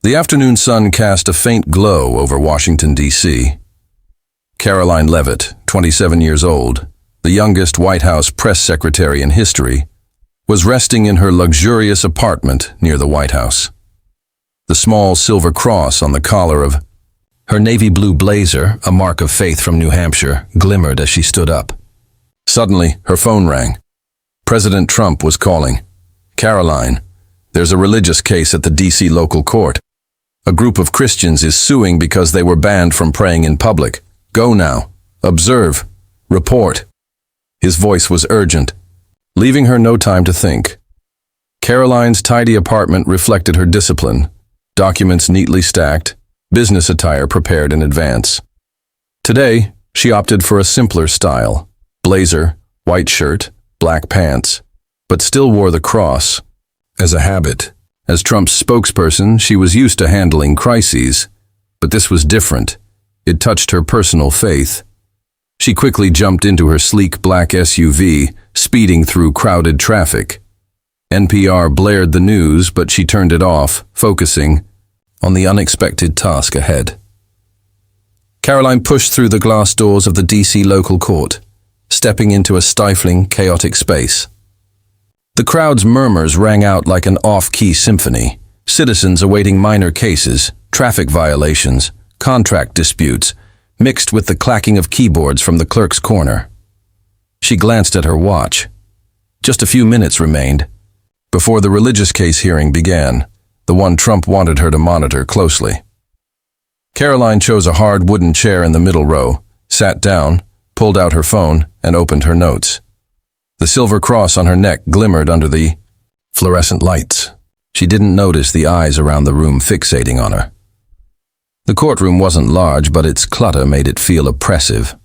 The afternoon sun cast a faint glow over Washington, D.C. Karoline Leavitt, 27 years old, the youngest White House press secretary in history, was resting in her luxurious apartment near the White House. The small silver cross on the collar of her navy blue blazer, a mark of faith from New Hampshire, glimmered as she stood up. Suddenly, her phone rang. President Trump was calling. "Karoline, there's a religious case at the D.C. local court. A group of Christians is suing because they were banned from praying in public. Go now. Observe. Report." His voice was urgent, leaving her no time to think. Karoline's tidy apartment reflected her discipline, documents neatly stacked, business attire prepared in advance. Today, she opted for a simpler style: blazer, white shirt, black pants, but still wore the cross as a habit. As Trump's spokesperson, she was used to handling crises, but this was different. It touched her personal faith. She quickly jumped into her sleek black SUV, speeding through crowded traffic. NPR blared the news, but she turned it off, focusing on the unexpected task ahead. Karoline pushed through the glass doors of the D.C. local court, stepping into a stifling, chaotic space. The crowd's murmurs rang out like an off-key symphony, citizens awaiting minor cases, traffic violations, contract disputes, mixed with the clacking of keyboards from the clerk's corner. She glanced at her watch. Just a few minutes remained before the religious case hearing began, the one Trump wanted her to monitor closely. Karoline chose a hard wooden chair in the middle row, sat down, pulled out her phone, and opened her notes. The silver cross on her neck glimmered under the fluorescent lights. She didn't notice the eyes around the room fixating on her. The courtroom wasn't large, but its clutter made it feel oppressive.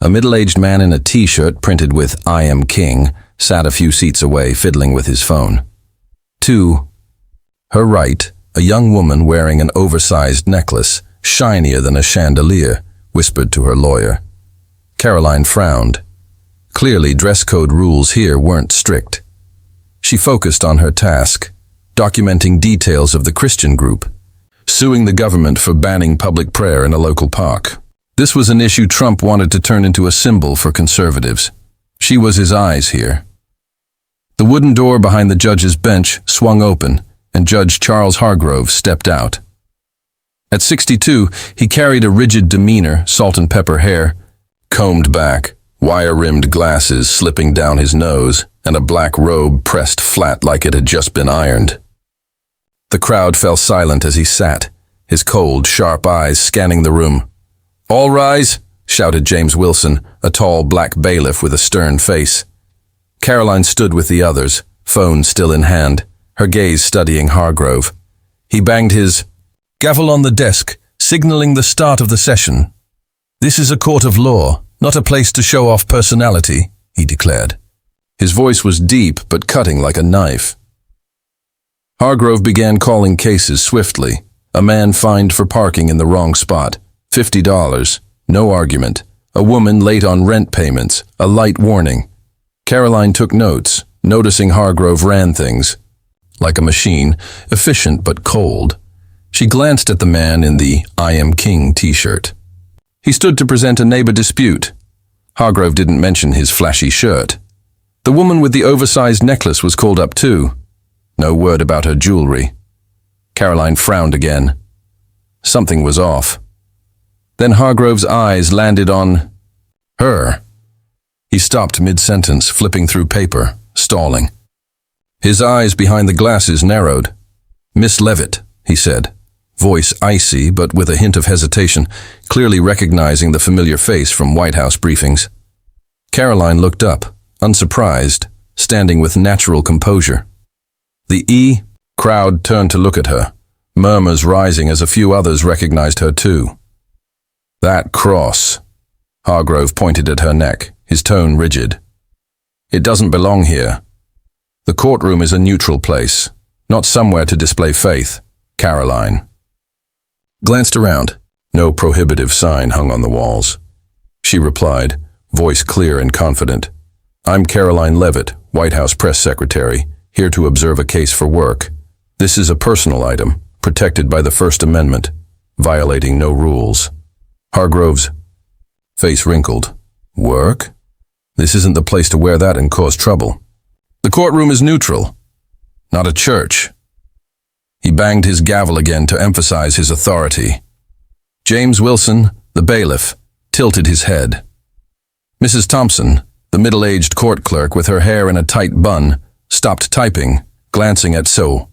A middle-aged man in a t-shirt printed with "I am King" sat a few seats away, fiddling with his phone. To her right, a young woman wearing an oversized necklace, shinier than a chandelier, whispered to her lawyer. Karoline frowned. Clearly, dress code rules here weren't strict. She focused on her task, documenting details of the Christian group, suing the government for banning public prayer in a local park. This was an issue Trump wanted to turn into a symbol for conservatives. She was his eyes here. The wooden door behind the judge's bench swung open, and Judge Charles Hargrove stepped out. At 62, he carried a rigid demeanor, salt and pepper hair, combed back, wire-rimmed glasses slipping down his nose, and a black robe pressed flat like it had just been ironed. The crowd fell silent as he sat, his cold, sharp eyes scanning the room. "All rise," shouted James Wilson, a tall black bailiff with a stern face. Karoline stood with the others, phone still in hand, her gaze studying Hargrove. He banged his gavel on the desk, signaling the start of the session. "This is a court of law, not a place to show off personality," he declared. His voice was deep but cutting like a knife. Hargrove began calling cases swiftly. A man fined for parking in the wrong spot, $50, no argument. A woman late on rent payments, a light warning. Karoline took notes, noticing Hargrove ran things like a machine, efficient but cold. She glanced at the man in the "I am King" t-shirt. He stood to present a neighbor dispute. Hargrove didn't mention his flashy shirt. The woman with the oversized necklace was called up too. No word about her jewelry. Karoline frowned again. Something was off. Then Hargrove's eyes landed on her. He stopped mid-sentence, flipping through paper, stalling. His eyes behind the glasses narrowed. "Miss Leavitt," he said, voice icy but with a hint of hesitation, clearly recognizing the familiar face from White House briefings. Karoline looked up, unsurprised, standing with natural composure. The crowd turned to look at her, murmurs rising as a few others recognized her too. "That cross." Hargrove pointed at her neck, his tone rigid. "It doesn't belong here. The courtroom is a neutral place, not somewhere to display faith." Karoline glanced around. No prohibitive sign hung on the walls. She replied, voice clear and confident. "I'm Karoline Leavitt, White House press secretary, here to observe a case for work. This is a personal item, protected by the First Amendment, violating no rules. Hargrove's face wrinkled. Work? This isn't the place to wear that and cause trouble. The courtroom is neutral, not a church. He banged his gavel again to emphasize his authority. James Wilson, the bailiff, tilted his head. Mrs. Thompson, the middle-aged court clerk with her hair in a tight bun, stopped typing, glancing at So.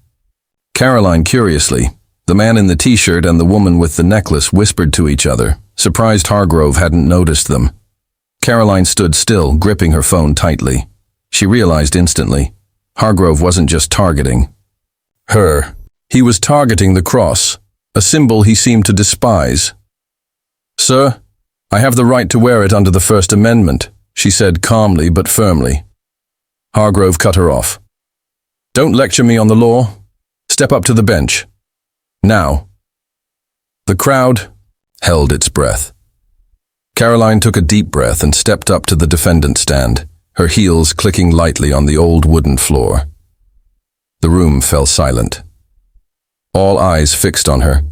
Karoline curiously. The man in the t-shirt and the woman with the necklace whispered to each other, surprised Hargrove hadn't noticed them. Karoline stood still, gripping her phone tightly. She realized instantly, Hargrove wasn't just targeting her. He was targeting the cross, a symbol he seemed to despise. "Sir, I have the right to wear it under the First Amendment," she said calmly but firmly. Hargrove cut her off. "Don't lecture me on the law. Step up to the bench. Now." The crowd held its breath. Karoline took a deep breath and stepped up to the defendant's stand, her heels clicking lightly on the old wooden floor. The room fell silent. All eyes fixed on her,